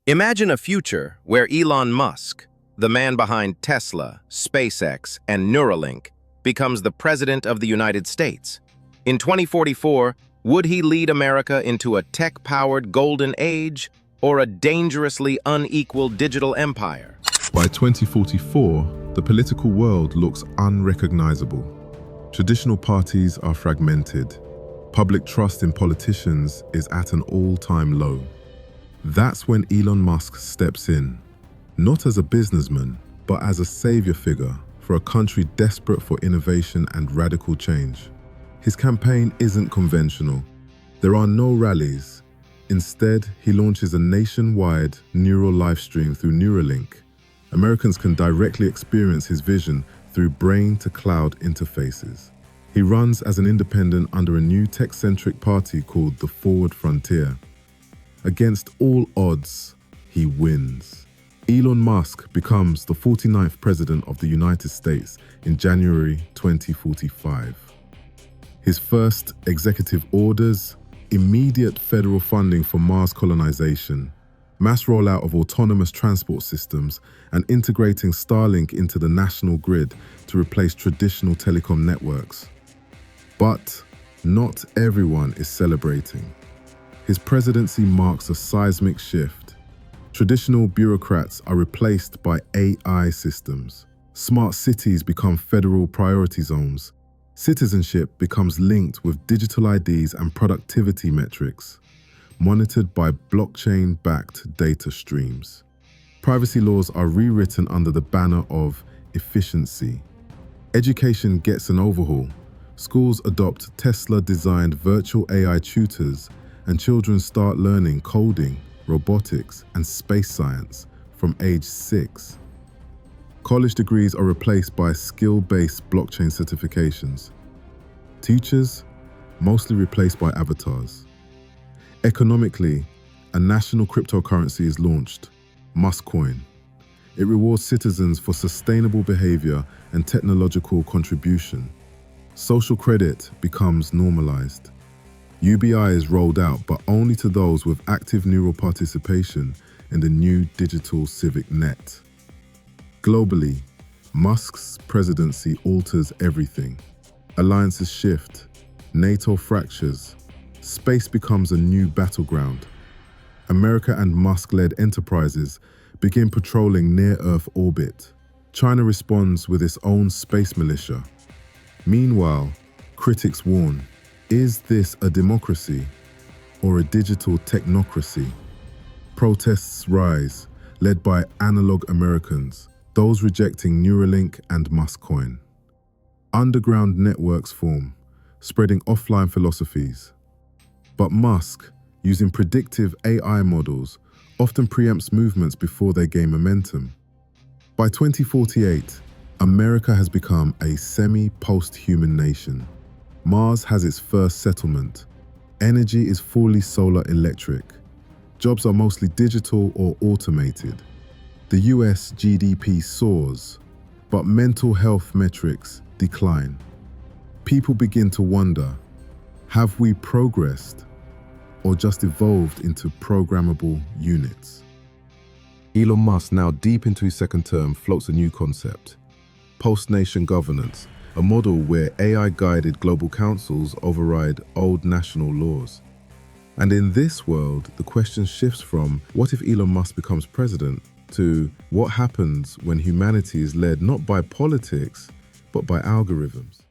Imagine a future where Elon Musk, the man behind Tesla, SpaceX, and Neuralink, becomes the President of the United States. In 2044, would he lead America into a tech-powered golden age or a dangerously unequal digital empire? By 2044, the political world looks unrecognizable. Traditional parties are fragmented. Public trust in politicians is at an all-time low. That's when Elon Musk steps in, not as a businessman, but as a savior figure for a country desperate for innovation and radical change. His campaign isn't conventional. There are no rallies. Instead, he launches a nationwide neural livestream through Neuralink. Americans can directly experience his vision through brain-to-cloud interfaces. He runs as an independent under a new tech-centric party called the Forward Frontier. Against all odds, he wins. Elon Musk becomes the 49th President of the United States in January 2045. His first executive orders: immediate federal funding for Mars colonization, mass rollout of autonomous transport systems, and integrating Starlink into the national grid to replace traditional telecom networks. But not everyone is celebrating. His presidency marks a seismic shift. Traditional bureaucrats are replaced by AI systems. Smart cities become federal priority zones. Citizenship becomes linked with digital IDs and productivity metrics, monitored by blockchain-backed data streams. Privacy laws are rewritten under the banner of efficiency. Education gets an overhaul. Schools adopt Tesla-designed virtual AI tutors, and children start learning coding, robotics, and space science from age 6. College degrees are replaced by skill-based blockchain certifications. Teachers, mostly replaced by avatars. Economically, a national cryptocurrency is launched, Muskcoin. It rewards citizens for sustainable behavior and technological contribution. Social credit becomes normalized. UBI is rolled out, but only to those with active neural participation in the new digital civic net. Globally, Musk's presidency alters everything. Alliances shift, NATO fractures, space becomes a new battleground. America and Musk-led enterprises begin patrolling near-Earth orbit. China responds with its own space militia. Meanwhile, critics warn, is this a democracy or a digital technocracy? Protests rise, led by analog Americans, those rejecting Neuralink and Muskcoin. Underground networks form, spreading offline philosophies. But Musk, using predictive AI models, often preempts movements before they gain momentum. By 2048, America has become a semi-post-human nation. Mars has its first settlement. Energy is fully solar electric. Jobs are mostly digital or automated. The US GDP soars, but mental health metrics decline. People begin to wonder, have we progressed or just evolved into programmable units? Elon Musk, now deep into his second term, floats a new concept: post-nation governance, a model where AI-guided global councils override old national laws. And in this world, the question shifts from what if Elon Musk becomes president to what happens when humanity is led not by politics, but by algorithms.